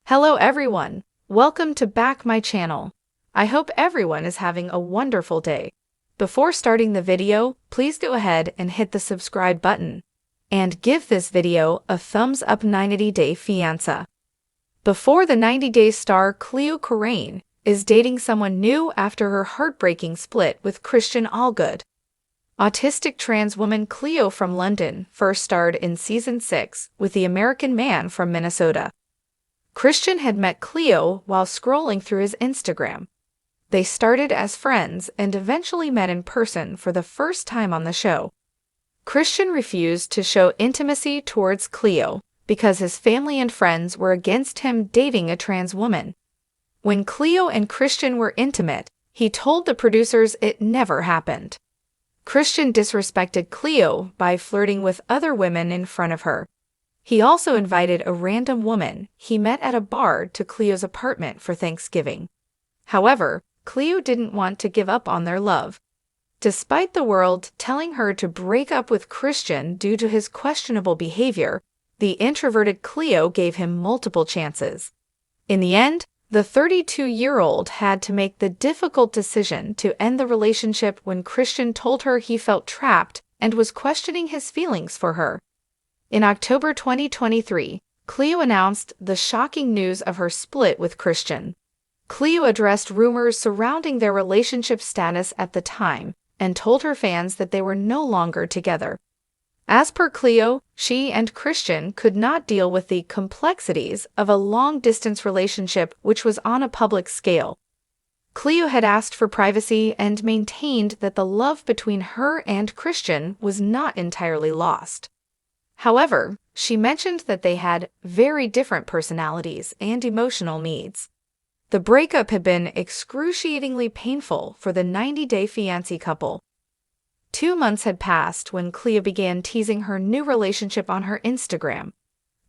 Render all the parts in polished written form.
Hello everyone, welcome to back my channel. I hope everyone is having a wonderful day. Before starting the video, please go ahead and hit the subscribe button. And give this video a thumbs up. 90-day fiancé. Before the 90 days star Cleo is dating someone new after her heartbreaking split with Christian Allgood. Autistic trans woman Cleo from London first starred in Season 6 with the American man from Minnesota. Christian had met Cleo while scrolling through his Instagram. They started as friends and eventually met in person for the first time on the show. Christian refused to show intimacy towards Cleo because his family and friends were against him dating a trans woman. When Cleo and Christian were intimate, he told the producers it never happened. Christian disrespected Cleo by flirting with other women in front of her. He also invited a random woman he met at a bar to Cleo's apartment for Thanksgiving. However, Cleo didn't want to give up on their love. Despite the world telling her to break up with Christian due to his questionable behavior, the introverted Cleo gave him multiple chances. In the end, the 32-year-old had to make the difficult decision to end the relationship when Christian told her he felt trapped and was questioning his feelings for her. In October 2023, Cleo announced the shocking news of her split with Christian. Cleo addressed rumors surrounding their relationship status at the time and told her fans that they were no longer together. As per Cleo, she and Christian could not deal with the complexities of a long-distance relationship which was on a public scale. Cleo had asked for privacy and maintained that the love between her and Christian was not entirely lost. However, she mentioned that they had very different personalities and emotional needs. The breakup had been excruciatingly painful for the 90-day fiancé couple. 2 months had passed when Cleo began teasing her new relationship on her Instagram.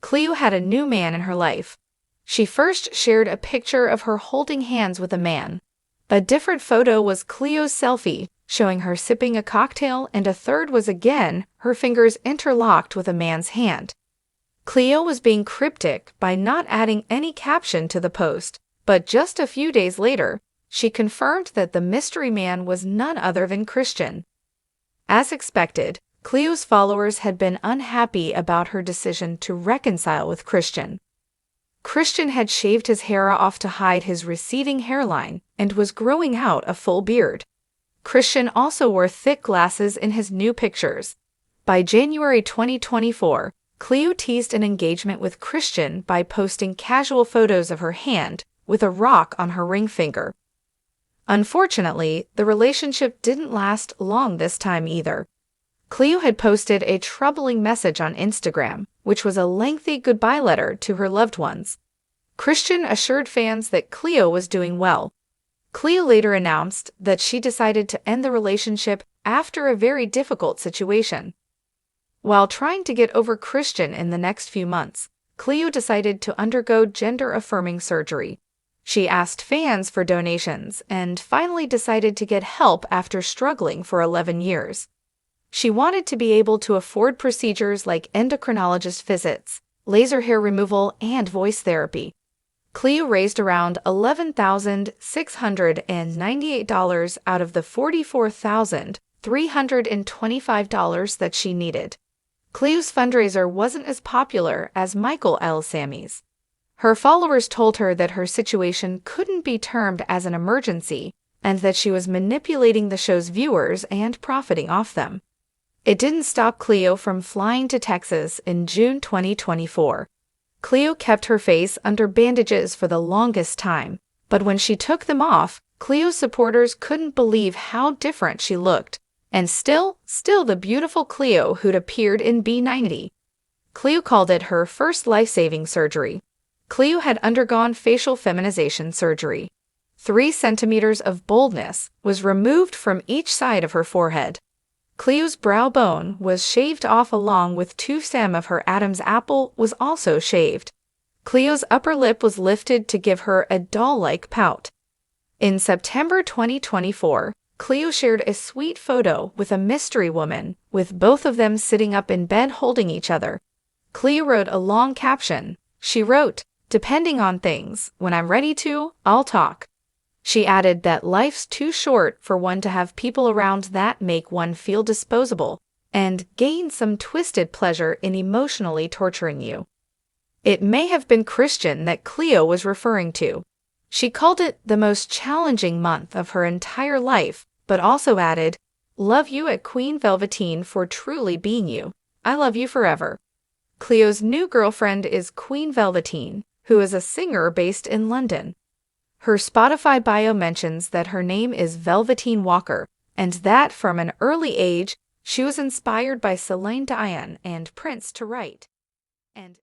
Cleo had a new man in her life. She first shared a picture of her holding hands with a man. A different photo was Cleo's selfie, showing her sipping a cocktail, and a third was again her fingers interlocked with a man's hand. Cleo was being cryptic by not adding any caption to the post, but just a few days later, she confirmed that the mystery man was none other than Christian. As expected, Cleo's followers had been unhappy about her decision to reconcile with Christian. Christian had shaved his hair off to hide his receding hairline and was growing out a full beard. Christian also wore thick glasses in his new pictures. By January 2024, Cleo teased an engagement with Christian by posting casual photos of her hand with a rock on her ring finger. Unfortunately, the relationship didn't last long this time either. Cleo had posted a troubling message on Instagram, which was a lengthy goodbye letter to her loved ones. Christian assured fans that Cleo was doing well. Cleo later announced that she decided to end the relationship after a very difficult situation. While trying to get over Christian in the next few months, Cleo decided to undergo gender-affirming surgery. She asked fans for donations and finally decided to get help after struggling for 11 years. She wanted to be able to afford procedures like endocrinologist visits, laser hair removal, and voice therapy. Cleo raised around $11,698 out of the $44,325 that she needed. Cleo's fundraiser wasn't as popular as Michael L. Sammy's. Her followers told her that her situation couldn't be termed as an emergency and that she was manipulating the show's viewers and profiting off them. It didn't stop Cleo from flying to Texas in June 2024. Cleo kept her face under bandages for the longest time, but when she took them off, Cleo's supporters couldn't believe how different she looked, and still the beautiful Cleo who'd appeared in B90. Cleo called it her first life-saving surgery. Cleo had undergone facial feminization surgery. 3 centimeters of baldness was removed from each side of her forehead. Cleo's brow bone was shaved off along with 2 cm of her Adam's apple was also shaved. Cleo's upper lip was lifted to give her a doll-like pout. In September 2024, Cleo shared a sweet photo with a mystery woman, with both of them sitting up in bed holding each other. Cleo wrote a long caption. She wrote, Depending on things, when I'm ready to, I'll talk. She added that life's too short for one to have people around that make one feel disposable and gain some twisted pleasure in emotionally torturing you. It may have been Christian that Cleo was referring to. She called it the most challenging month of her entire life, but also added, "Love you at Queen Velveteen for truly being you. I love you forever." Cleo's new girlfriend is Queen Velveteen, who is a singer based in London. Her Spotify bio mentions that her name is Velveteen Walker, and that from an early age, she was inspired by Celine Dion and Prince to write. And